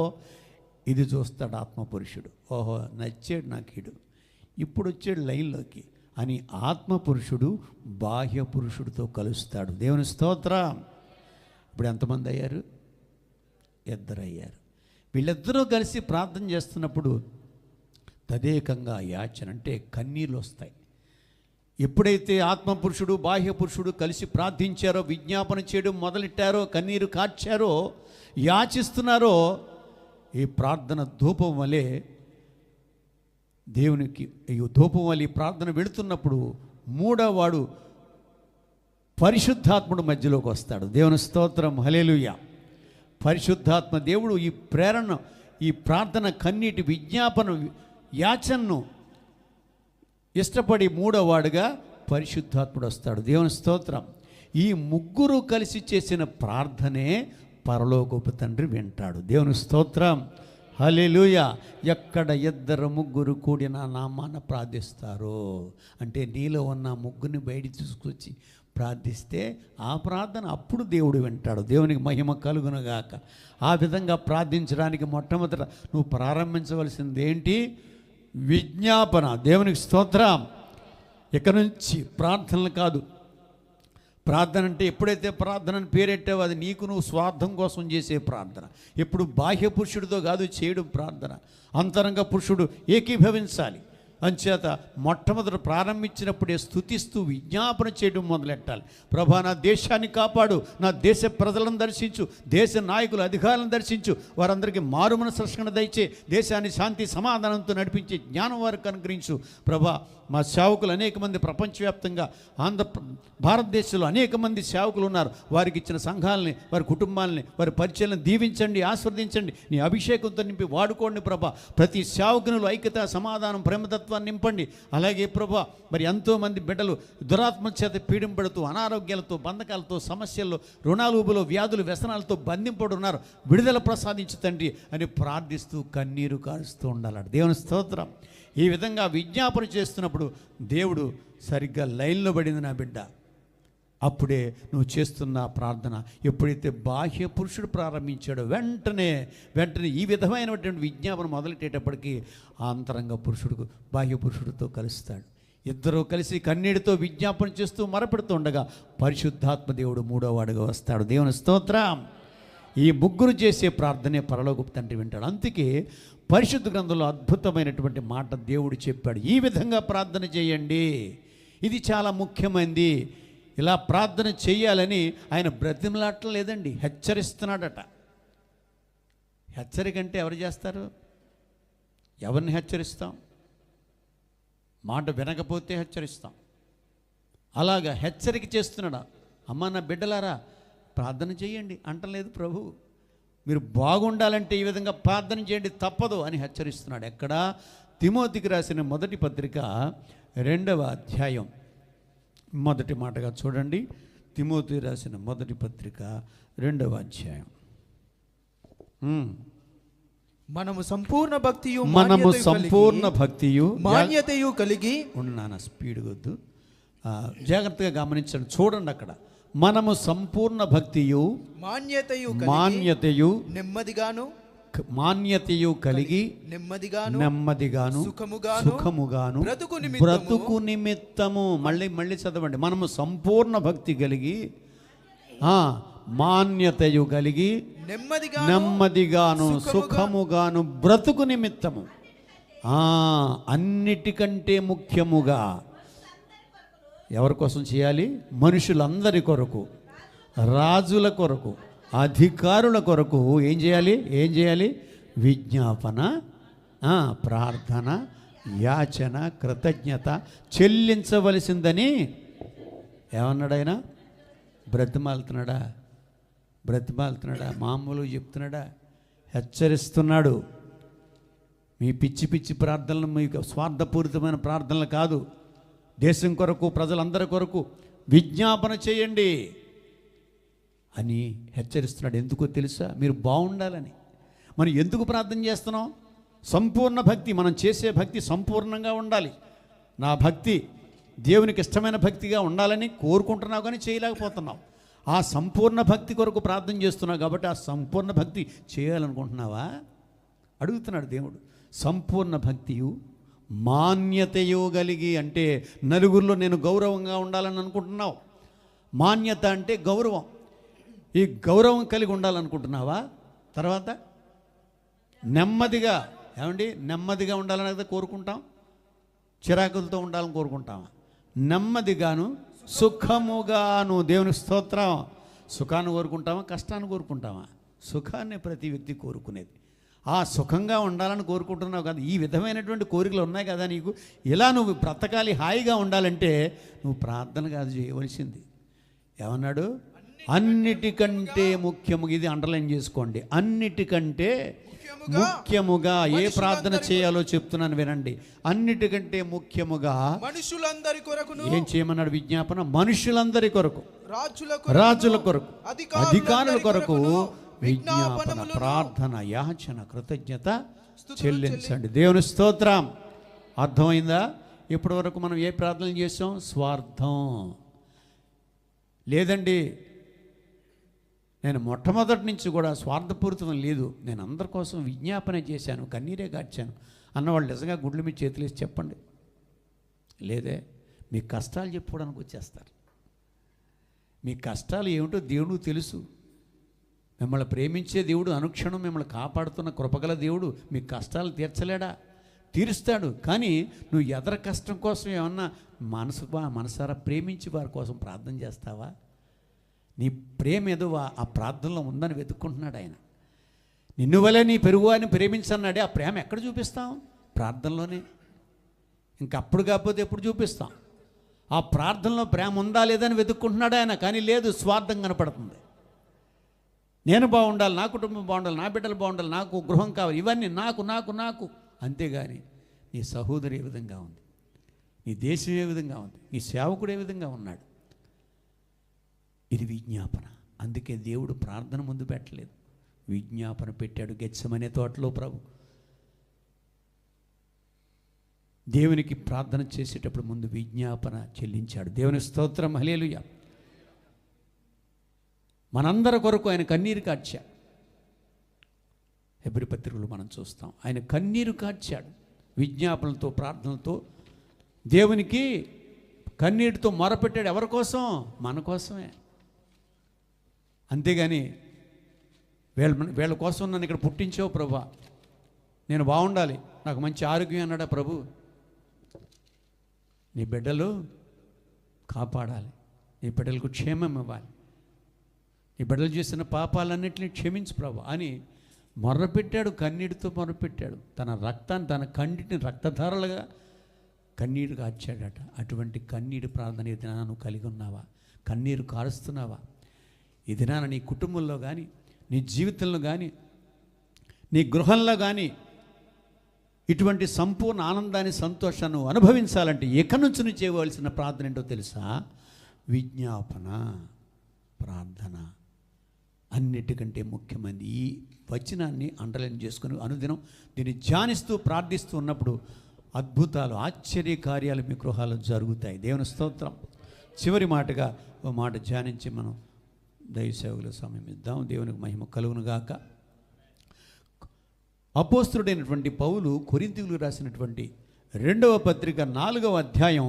ఇది చూస్తాడు ఆత్మపురుషుడు. ఓహో నచ్చాడు నాకీడు, ఇప్పుడు వచ్చాడు లైన్లోకి అని ఆత్మపురుషుడు బాహ్య పురుషుడితో కలుస్తాడు. దేవుని స్తోత్రం. ఇప్పుడు ఎంతమంది అయ్యారు? ఇద్దరు అయ్యారు. వీళ్ళిద్దరూ కలిసి ప్రార్థన చేస్తున్నప్పుడు తదేకంగా యాచన అంటే కన్నీళ్ళు వస్తాయి. ఎప్పుడైతే ఆత్మపురుషుడు బాహ్య పురుషుడు కలిసి ప్రార్థించారో, విజ్ఞాపన చేయడం మొదలెట్టారో, కన్నీరు కార్చారో, యాచిస్తున్నారో, ఈ ప్రార్థన ధూపం వలె దేవునికి ఈ ధూపం వలె ఈ ప్రార్థన వెళుతున్నప్పుడు మూడోవాడు పరిశుద్ధాత్ముడు మధ్యలోకి వస్తాడు. దేవుని స్తోత్రం, హల్లెలూయా. పరిశుద్ధాత్మ దేవుడు ఈ ప్రేరణ, ఈ ప్రార్థన కన్నీటి విజ్ఞాపన యాచనను ఇష్టపడి మూడోవాడుగా పరిశుద్ధాత్ముడు వస్తాడు. దేవుని స్తోత్రం. ఈ ముగ్గురు కలిసి చేసిన ప్రార్థనే పరలోకపు తండ్రి వింటాడు. దేవుని స్తోత్రం. హల్లెలూయా. ఎక్కడ ఇద్దరు ముగ్గురు కూడి నా నామాన ప్రార్థిస్తారో అంటే నీలో ఉన్న ముగ్గురిని బయట తీసుకొచ్చి ప్రార్థిస్తే ఆ ప్రార్థన అప్పుడు దేవుడు వింటాడు. దేవునికి మహిమ కలుగునుగాక. ఆ విధంగా ప్రార్థించడానికి మొట్టమొదట నువ్వు ప్రారంభించవలసింది ఏంటి? విజ్ఞాపన. దేవునికి స్తోత్రం. ఇక నుంచి ప్రార్థనలు కాదు. ప్రార్థన అంటే ఎప్పుడైతే ప్రార్థనను పేరెట్టావో అది నీకు నువ్వు స్వార్థం కోసం చేసే ప్రార్థన. ఎప్పుడు బాహ్య పురుషుడితో కాదు చేయడం ప్రార్థన, అంతరంగ పురుషుడు ఏకీభవించాలి. అంచేత మొట్టమొదటి ప్రారంభించినప్పుడే స్తుతిస్తూ విజ్ఞాపన చేయడం మొదలెట్టాలి. ప్రభా, నా దేశాన్ని కాపాడు, నా దేశ ప్రజలను దర్శించు, దేశ నాయకులు అధికారులను దర్శించు, వారందరికీ మారుమనసు రక్షణ దయచే, దేశాన్ని శాంతి సమాధానంతో నడిపించే జ్ఞానం వారికి అనుగ్రహించు. ప్రభా, మా సేవకులు అనేక మంది ప్రపంచవ్యాప్తంగా భారతదేశంలో అనేక మంది సేవకులు ఉన్నారు. వారికి ఇచ్చిన సంఘాలని, వారి కుటుంబాలని, వారి పరిచయాలను దీవించండి, ఆస్వాదించండి. నీ అభిషేకంతో నింపి వాడుకోండి ప్రభా. ప్రతి సేవకునిలో ఐక్యత, సమాధానం, ప్రేమతత్వాన్ని నింపండి. అలాగే ప్రభా, మరి ఎంతోమంది బిడ్డలు దురాత్మ చేత పీడింపడుతూ అనారోగ్యాలతో, బంధకాలతో, సమస్యల్లో, రుణాలుబులో, వ్యాధులు, వ్యసనాలతో బంధింపడున్నారు. విడుదల ప్రసాదించు తండ్రి అని ప్రార్థిస్తూ కన్నీరు కారుస్తూ ఉండాలి. దేవుని స్తోత్రం. ఈ విధంగా విజ్ఞాపన చేస్తున్నప్పుడు దేవుడు సరిగ్గా లైన్లో పడింది నా బిడ్డ. అప్పుడే నువ్వు చేస్తున్న ప్రార్థన ఎప్పుడైతే బాహ్య పురుషుడు ప్రారంభించాడో వెంటనే ఈ విధమైనటువంటి విజ్ఞాపన మొదలెట్టేటప్పటికీ అంతరంగ పురుషుడు బాహ్య పురుషుడితో కలుస్తాడు. ఇద్దరూ కలిసి కన్నీటితో విజ్ఞాపన చేస్తూ మరపెడుతూ ఉండగా పరిశుద్ధాత్మ దేవుడు మూడోవాడుగా వస్తాడు. దేవుని స్తోత్రం. ఈ ముగ్గురు చేసే ప్రార్థనే పరలోకపు తండ్రి వింటాడు. అందుకే పరిశుద్ధ గ్రంథంలో అద్భుతమైనటువంటి మాట దేవుడు చెప్పాడు. ఈ విధంగా ప్రార్థన చేయండి. ఇది చాలా ముఖ్యమైనది. ఇలా ప్రార్థన చేయాలని ఆయన బ్రతిమలాటం లేదండి, హెచ్చరిస్తున్నాడట. హెచ్చరిక అంటే ఎవరు చేస్తారు? ఎవరిని హెచ్చరిస్తాం? మాట వినకపోతే హెచ్చరిస్తాం. అలాగా హెచ్చరిక చేస్తున్నాడు. అమ్మ, నా బిడ్డలారా ప్రార్థన చేయండి అంటలేదు ప్రభు. మీరు బాగుండాలంటే ఈ విధంగా ప్రార్థన చేయండి, తప్పదు అని హెచ్చరిస్తున్నాడు. ఎక్కడ? తిమోతికి రాసిన మొదటి పత్రిక 2వ అధ్యాయం మొదటి మాటగా చూడండి. తిమోతి రాసిన మొదటి పత్రిక 2వ అధ్యాయం. మనము సంపూర్ణ భక్తియు మాన్యతయు కలిగి నాన్న స్పీడ్ వద్దు, జాగ్రత్తగా గమనించండి. చూడండి అక్కడ, మనము సంపూర్ణ భక్తియు మాన్యతయు కలిగి నెమ్మదిగాను సుఖముగాను బ్రతుకు నిమిత్తము. మళ్ళీ చదవండి. మనము సంపూర్ణ భక్తి కలిగి మాన్యతయు కలిగి నెమ్మదిగాను సుఖముగాను బ్రతుకు నిమిత్తము. అన్నిటికంటే ముఖ్యముగా ఎవరి కోసం చేయాలి? మనుషులందరి కొరకు, రాజుల కొరకు, అధికారుల కొరకు ఏం చేయాలి? విజ్ఞాపన, ప్రార్థన, యాచన, కృతజ్ఞత చెల్లించవలసిందని ఏమన్నాడు ఆయన? బ్రతిమాలుతున్నాడా? మామూలుగా చెప్తున్నాడా? హెచ్చరిస్తున్నాడు. మీ పిచ్చి ప్రార్థనలు, మీకు స్వార్థపూరితమైన ప్రార్థనలు కాదు. దేశం కొరకు, ప్రజలందరి కొరకు విజ్ఞాపన చేయండి అని హెచ్చరిస్తున్నాడు. ఎందుకో తెలుసా? మీరు బాగుండాలని. మనం ఎందుకు ప్రార్థన చేస్తున్నాం? సంపూర్ణ భక్తి. మనం చేసే భక్తి సంపూర్ణంగా ఉండాలి. నా భక్తి దేవునికి ఇష్టమైన భక్తిగా ఉండాలని కోరుకుంటున్నావు కానీ చేయలేకపోతున్నావు. ఆ సంపూర్ణ భక్తి కొరకు ప్రార్థన చేస్తున్నావు కాబట్టి ఆ సంపూర్ణ భక్తి చేయాలనుకుంటున్నావా? అడుగుతున్నాడు దేవుడు. సంపూర్ణ భక్తియు మాన్యతయో కలిగి అంటే నలుగురిలో నేను గౌరవంగా ఉండాలని అనుకుంటున్నావు. మాన్యత అంటే గౌరవం. ఈ గౌరవం కలిగి ఉండాలనుకుంటున్నావా? తర్వాత నెమ్మదిగా, నెమ్మదిగా ఉండాలని అయితే కోరుకుంటాం. చిరాకులతో ఉండాలని కోరుకుంటామా? నెమ్మదిగాను సుఖముగాను. దేవునికి స్తోత్రం. సుఖాన్ని కోరుకుంటామా? కష్టాన్ని కోరుకుంటామా? సుఖాన్ని ప్రతి వ్యక్తి కోరుకునేది. ఆ సుఖంగా ఉండాలని కోరుకుంటున్నావు కదా. ఈ విధమైనటువంటి కోరికలు ఉన్నాయి కదా నీకు. ఇలా నువ్వు బ్రతకాలి, హాయిగా ఉండాలంటే నువ్వు ప్రార్థన కాదు చేయవలసింది. ఏమన్నాడు? అన్నిటికంటే ముఖ్యము. ఇది అండర్లైన్ చేసుకోండి. అన్నిటికంటే ముఖ్యముగా ఏ ప్రార్థన చేయాలో చెప్తున్నాను వినండి. అన్నిటికంటే ముఖ్యముగా మనుషులందరి కొరకును ఏం చేయమన్నాడు? విజ్ఞాపన మనుషులందరి కొరకు, రాజుల రాజుల కొరకు, అధికారుల కొరకు విజ్ఞాపన, విజ్ఞాపనములను, ప్రార్థన, యాచన, కృతజ్ఞత చెల్లించండి. దేవుని స్తోత్రం. అర్థమైందా? ఇప్పటి వరకు మనం ఏ ప్రార్థనలు చేసాం? స్వార్థం. లేదండి, నేను మొట్టమొదటి నుంచి కూడా స్వార్థపూరితం లేదు, నేను అందరి కోసం విజ్ఞాపన చేశాను, కన్నీరే గార్చాను అన్నవాళ్ళు నిజంగా గుడ్ల మీద చేతులేసి చెప్పండి. లేదే, మీ కష్టాలు చెప్పుకోవడానికి వచ్చేస్తారు. మీ కష్టాలు ఏమిటో దేవుడు తెలుసు. మిమ్మల్ని ప్రేమించే దేవుడు, అనుక్షణం మిమ్మల్ని కాపాడుతున్న కృపగల దేవుడు మీ కష్టాలు తీర్చలేడా? తీరుస్తాడు. కానీ నువ్వు ఎదర కష్టం కోసం ఏమన్నా మనసారా ప్రేమించి వారి కోసం ప్రార్థన చేస్తావా? నీ ప్రేమ ఏదో ఆ ప్రార్థనలో ఉందని వెతుక్కుంటున్నాడు ఆయన. నిన్ను వలే నీ పెరుగు అని ప్రేమించన్నాడే, ఆ ప్రేమ ఎక్కడ చూపిస్తాం? ప్రార్థనలోనే. ఇంకప్పుడు కాకపోతే ఎప్పుడు చూపిస్తాం? ఆ ప్రార్థనలో ప్రేమ ఉందా లేదని వెతుక్కుంటున్నాడు ఆయన. కానీ లేదు, స్వార్థం కనపడుతుంది. నేను బాగుండాలి, నా కుటుంబం బాగుండాలి, నా బిడ్డలు బాగుండాలి, నాకు గృహం కావాలి, ఇవన్నీ నాకు నాకు నాకు. అంతేగాని నీ సహోదరు ఏ విధంగా ఉంది, నీ దేశం ఏ విధంగా ఉంది, నీ సేవకుడు ఏ విధంగా ఉన్నాడు, ఇది విజ్ఞాపన. అందుకే దేవుడు ప్రార్థన ముందు పెట్టలేదు, విజ్ఞాపన పెట్టాడు. గెత్సెమనే తోటలో ప్రభు దేవునికి ప్రార్థన చేసేటప్పుడు ముందు విజ్ఞాపన చెల్లించాడు. దేవుని స్తోత్రం, హల్లెలూయా. మనందరి కొరకు ఆయన కన్నీరు కార్చాడు. హెబ్రీ పత్రికలు మనం చూస్తాం, ఆయన కన్నీరు కార్చాడు. విజ్ఞాపనలతో, ప్రార్థనలతో దేవునికి కన్నీటితో మొరపెట్టాడు. ఎవరి కోసం? మన కోసమే. అంతేగాని వీళ్ళ కోసం నన్ను ఇక్కడ పుట్టించావు ప్రభా, నేను బాగుండాలి, నాకు మంచి ఆరోగ్యం అన్నాడా ప్రభు? నీ బిడ్డలు కాపాడాలి, నీ బిడ్డలకు క్షేమం ఇవ్వాలి, నీ బిడ్డలు చేసిన పాపాలన్నింటినీ క్షమించు ప్రభు అని మొర్రపెట్టాడు. కన్నీటితో మొర్రపెట్టాడు. తన రక్తాన్ని, తన కంటిని రక్తధారలుగా కన్నీరు కార్చాడట. అటువంటి కన్నీరు ప్రార్థన ఈ దినాన నువ్వు కలిగి ఉన్నావా? కన్నీరు కారుస్తున్నావా? ఈ దినాన నీ కుటుంబంలో కానీ, నీ జీవితంలో కానీ, నీ గృహంలో కానీ ఇటువంటి సంపూర్ణ ఆనందాన్ని, సంతోషాన్ని అనుభవించాలంటే ఎక్కడి నుంచి నువ్వు చేయవలసిన ప్రార్థన ఏంటో తెలుసా? విజ్ఞాపన, ప్రార్థన. అన్నిటికంటే ముఖ్యమైనది. ఈ వచనాన్ని అండర్లైన్ చేసుకుని అనుదినం దీన్ని ధ్యానిస్తూ ప్రార్థిస్తూ ఉన్నప్పుడు అద్భుతాలు, ఆశ్చర్య కార్యాలు మీ గృహాల్లో జరుగుతాయి. దేవుని స్తోత్రం. చివరి మాటగా ఓ మాట ధ్యానించి మనం దైవ సేవకుల సమయం ఇద్దాం. దేవునికి మహిమ కలుగును గాక. అపోస్తలుడైనటువంటి పౌలు కొరింథీయులకు రాసినటువంటి రెండవ పత్రిక 4వ అధ్యాయం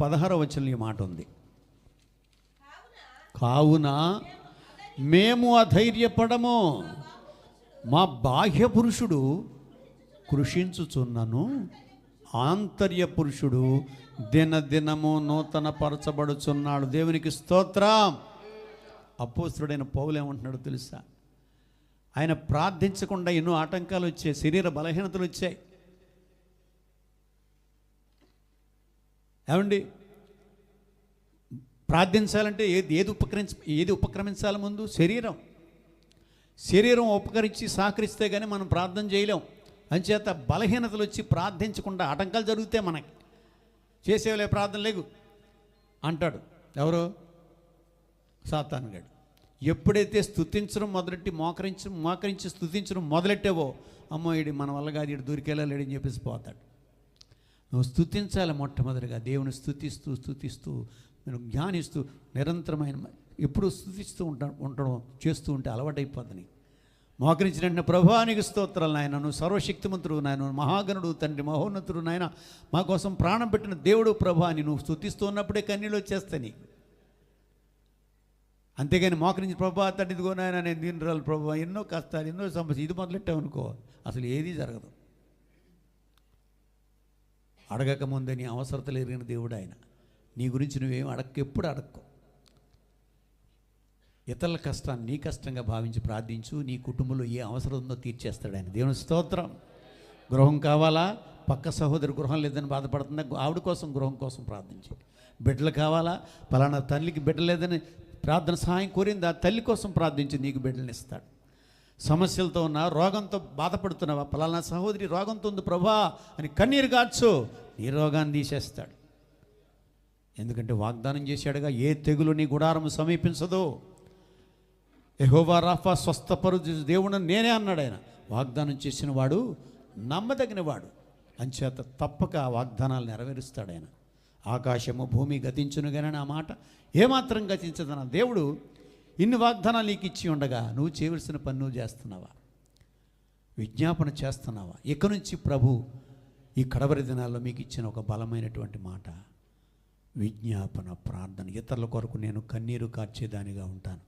16వ వచనంలో ఈ మాట ఉంది. కావున మేము అధైర్యపడము, మా బాహ్య పురుషుడు కృషించుచున్నను, ఆంతర్య పురుషుడు దినదినము నూతన పరచబడుచున్నాడు. దేవునికి స్తోత్రం. అపోస్తలుడైన పౌలు ఏమంటున్నాడు తెలుసా? ఆయన ప్రార్థించకుండా ఎన్నో ఆటంకాలు వచ్చాయి, శరీర బలహీనతలు వచ్చాయి. ఏమండి, ప్రార్థించాలంటే ఏది ఉపక్రమించాలి ముందు? శరీరం ఉపకరించి సహకరిస్తే కానీ మనం ప్రార్థన చేయలేం. అంచేత బలహీనతలు వచ్చి ప్రార్థించకుండా ఆటంకాలు జరిగితే మనకి చేసేవలే ప్రార్థన లేవు అంటాడు. ఎవరు? సాతానుగాడు. ఎప్పుడైతే స్తుతించడం మొదలెట్టి మోకరించి స్తుతించడం మొదలెట్టావో, అమ్మో ఈడు మన వల్ల కాదు, ఈడు దూరికెళ్ళలేడని చెప్పేసి పోతాడు. నువ్వు స్తుతించాలి మొట్టమొదటిగా. దేవుని స్తుతిస్తూ నేను జ్ఞానిస్తూ నిరంతరమైన ఎప్పుడు స్తుతిస్తూ ఉండడం చేస్తూ ఉంటే అలవాటైపోతుంది. మోకరించిన వెంటనే ప్రభువా నీకు స్తోత్రాలు నాయన, నువ్వు సర్వశక్తిమంతుడు నాయన, మహాగణుడు తండ్రి, మహోన్నతుడు నాయన, మా కోసం ప్రాణం పెట్టిన దేవుడు ప్రభువా అని నువ్వు స్తుతిస్తూ ఉన్నప్పుడే కన్నీళ్ళు వచ్చేస్తాయి నీకు. అంతేగాని మోకరించి ప్రభువా తండ్రి ఇదిగో నాయన నేను దీనిరాలు ప్రభువా, ఎన్నో కష్టాలు, ఎన్నో సమస్య, ఇది మొదలెట్టావనుకో అసలు ఏదీ జరగదు. అడగక ముందే నీ అవసరతలు ఎరిగిన దేవుడు ఆయన. నీ గురించి నువ్వేం ఎప్పుడు అడక్కో. ఇతరుల కష్టాన్ని నీ కష్టంగా భావించి ప్రార్థించు. నీ కుటుంబంలో ఏ అవసరం ఉందో తీర్చేస్తాడు ఆయన. దేవుని స్తోత్రం. గృహం కావాలా? పక్క సహోదరి గృహం లేదని బాధపడుతుందా? ఆవిడ కోసం, గృహం కోసం ప్రార్థించి. బిడ్డలు కావాలా? పలానా తల్లికి బిడ్డ లేదని ప్రార్థన సహాయం కోరింది, ఆ తల్లి కోసం ప్రార్థించి నీకు బిడ్డలను ఇస్తాడు. సమస్యలతో ఉన్నా, రోగంతో బాధపడుతున్నావా, పలానా సహోదరి రోగంతో ఉంది ప్రభా అని కన్నీరు గార్చు, నీ రోగాన్ని తీసేస్తాడు. ఎందుకంటే వాగ్దానం చేశాడుగా, ఏ తెగులు నీ గుడారము సమీపించదు. యెహోవా రాఫా, స్వస్థపరు దేవుడు నేనే అన్నాడు ఆయన. వాగ్దానం చేసిన వాడు నమ్మదగిన వాడు, అంచేత తప్పక ఆ వాగ్దానాలు నెరవేరుస్తాడు ఆయన. ఆకాశము భూమి గతించును కానీ నా మాట ఏమాత్రం గతించదన్న దేవుడు ఇన్ని వాగ్దానాలు నీకు ఇచ్చి ఉండగా నువ్వు చేయవలసిన పని నువ్వు చేస్తున్నావా? విజ్ఞాపన చేస్తున్నావా? ఇక నుంచి ప్రభు ఈ కడవరి దినాల్లో మీకు ఇచ్చిన ఒక బలమైనటువంటి మాట, విజ్ఞాపన ప్రార్థన. ఇతరుల కొరకు నేను కన్నీరు కార్చేదానిగా ఉంటాను.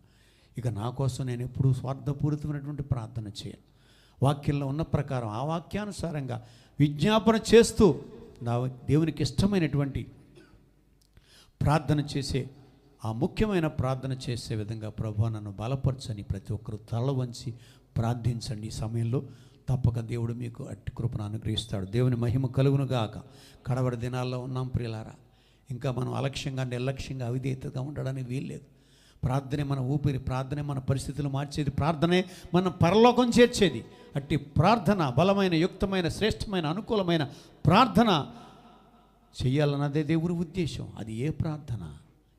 ఇక నా కోసం నేను ఎప్పుడూ స్వార్థపూరితమైనటువంటి ప్రార్థన చేయను. వాక్యంలో ఉన్న ప్రకారం ఆ వాక్యానుసారంగా విజ్ఞాపన చేస్తూ నా దేవునికి ఇష్టమైనటువంటి ప్రార్థన చేసే, ఆ ముఖ్యమైన ప్రార్థన చేసే విధంగా ప్రభు నన్ను బలపరచని ప్రతి ఒక్కరూ తల వంచి ప్రార్థించండి. ఈ సమయంలో తప్పక దేవుడు మీకు అట్టి కృపను అనుగ్రహిస్తాడు. దేవుని మహిమ కలుగును గాక. కడవరి దినాల్లో ఉన్నాం ప్రియులారా. ఇంకా మనం అలక్ష్యంగా నిర్లక్ష్యంగా అవిధేయతగా ఉండడానికి వీల్లేదు. ప్రార్థనే మన ఊపిరి, ప్రార్థనే మన పరిస్థితులు మార్చేది, ప్రార్థనే మన పరలోకం చేర్చేది. అట్టి ప్రార్థన బలమైన, యుక్తమైన, శ్రేష్టమైన, అనుకూలమైన ప్రార్థన చెయ్యాలన్నదే దేవుని ఉద్దేశం. అది ఏ ప్రార్థన?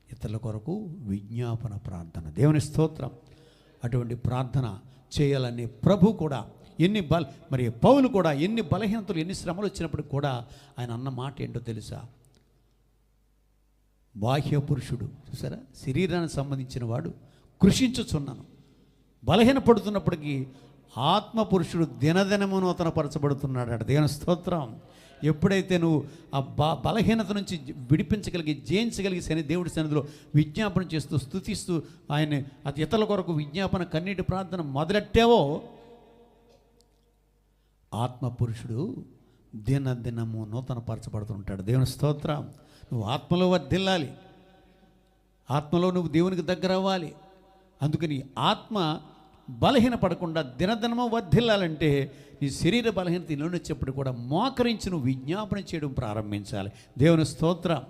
ఇతరుల కొరకు విజ్ఞాపన ప్రార్థన. దేవుని స్తోత్రం. అటువంటి ప్రార్థన చేయాలని ప్రభు కూడా మరి పౌలు కూడా ఎన్ని బలహీనతలు, ఎన్ని శ్రమలు వచ్చినప్పుడు కూడా ఆయన అన్న మాట ఏంటో తెలుసా? బాహ్య పురుషుడు చూసారా, శరీరానికి సంబంధించిన వాడు కృషించుచున్నాను, బలహీనపడుతున్నప్పటికీ ఆత్మ పురుషుడు దినదినము నూతనపరచబడుతున్నాడు అట. దేవుని స్తోత్రం. ఎప్పుడైతే నువ్వు ఆ బలహీనత నుంచి విడిపించగలిగి, జయించగలిగి దేవుడి సన్నిధిలో విజ్ఞాపన చేస్తూ, స్తుతిస్తూ ఆయన అది ఇతరుల కొరకు విజ్ఞాపన కన్నీటి ప్రార్థన మొదలెట్టావో, ఆత్మ పురుషుడు దినదినము నూతనపరచబడుతుంటాడు. దేవుని స్తోత్రం. నువ్వు ఆత్మలో వర్ధిల్లాలి, ఆత్మలో నువ్వు దేవునికి దగ్గర అవ్వాలి. అందుకని ఆత్మ బలహీనపడకుండా దినదినము వర్ధిల్లాలంటే నీ శరీర బలహీనత ఇల్లునొచ్చేప్పుడు కూడా మోకరించి నువ్వు విజ్ఞాపన చేయడం ప్రారంభించాలి. దేవుని స్తోత్రం.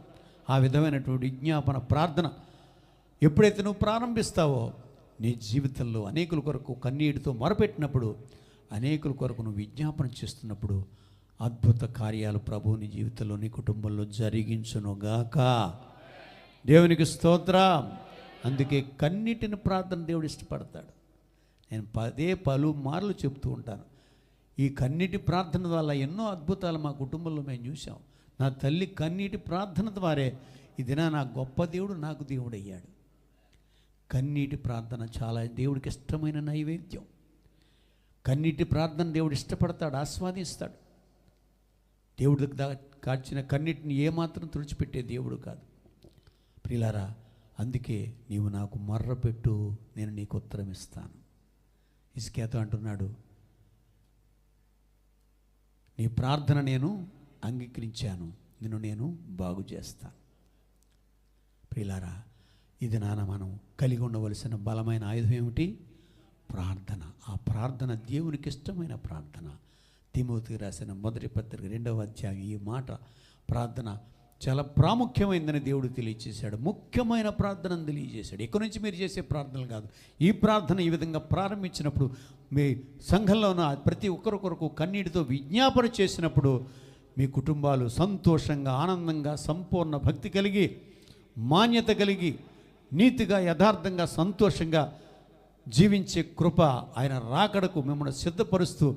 ఆ విధమైనటువంటి విజ్ఞాపన ప్రార్థన ఎప్పుడైతే నువ్వు ప్రారంభిస్తావో, నీ జీవితంలో అనేకుల కొరకు కన్నీటితో మొరపెట్టినప్పుడు, అనేకుల కొరకు నువ్వు విజ్ఞాపన చేస్తున్నప్పుడు అద్భుత కార్యాలు ప్రభు నీ జీవితంలో, నీ కుటుంబంలో జరిగించునుగాక. దేవునికి స్తోత్రం. అందుకే కన్నీటిని ప్రార్థన దేవుడు ఇష్టపడతాడు. నేను పలుమార్లు చెప్తూ ఉంటాను, ఈ కన్నీటి ప్రార్థన వల్ల ఎన్నో అద్భుతాలు మా కుటుంబంలో మేము చూసాం. నా తల్లి కన్నీటి ప్రార్థన ద్వారే ఈ దిన నా గొప్ప దేవుడు నాకు దేవుడు అయ్యాడు. కన్నీటి ప్రార్థన చాలా దేవుడికి ఇష్టమైన నైవేద్యం. కన్నీటి ప్రార్థన దేవుడు ఇష్టపడతాడు, ఆస్వాదిస్తాడు. దేవుడి కాచిన కన్నీటిని ఏమాత్రం తుడిచిపెట్టే దేవుడు కాదు ప్రియులారా. అందుకే నీవు నాకు మర్రపెట్టు, నేను నీకు ఉత్తరం ఇస్తాను. హిజ్కియాతో అంటున్నాడు, నీ ప్రార్థన నేను అంగీకరించాను, నిన్ను నేను బాగు చేస్తాను. ప్రియులారా, ఇది మనం కలిగి ఉండవలసిన బలమైన ఆయుధం ఏమిటి? ప్రార్థన. ఆ ప్రార్థన దేవునికి ఇష్టమైన ప్రార్థన. తిమోతికి రాసిన మొదటి పత్రిక 2వ అధ్యాయం ఈ మాట, ప్రార్థన చాలా ప్రాముఖ్యమైందని దేవుడు తెలియజేశాడు. ముఖ్యమైన ప్రార్థనను తెలియజేశాడు. ఇక్కడి నుంచి మీరు చేసే ప్రార్థనలు కాదు, ఈ ప్రార్థన ఈ విధంగా ప్రారంభించినప్పుడు, మీ సంఘంలో ఉన్న ప్రతి ఒక్కరి కొరకు కన్నీటితో విజ్ఞాపన చేసినప్పుడు మీ కుటుంబాలు సంతోషంగా, ఆనందంగా, సంపూర్ణ భక్తి కలిగి, మాన్యత కలిగి, నీతిగా, యథార్థంగా, సంతోషంగా జీవించే కృప ఆయన రాకడకు మిమ్మల్ని సిద్ధపరుస్తూ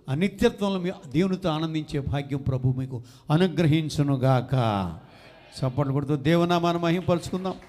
ఆ నిత్యత్వంలో మీ దేవునితో ఆనందించే భాగ్యం ప్రభు మీకు అనుగ్రహించునుగాక. చప్పట్లు కొడుతూ దేవునామాన్ని మహిమపరుచుకుందాం.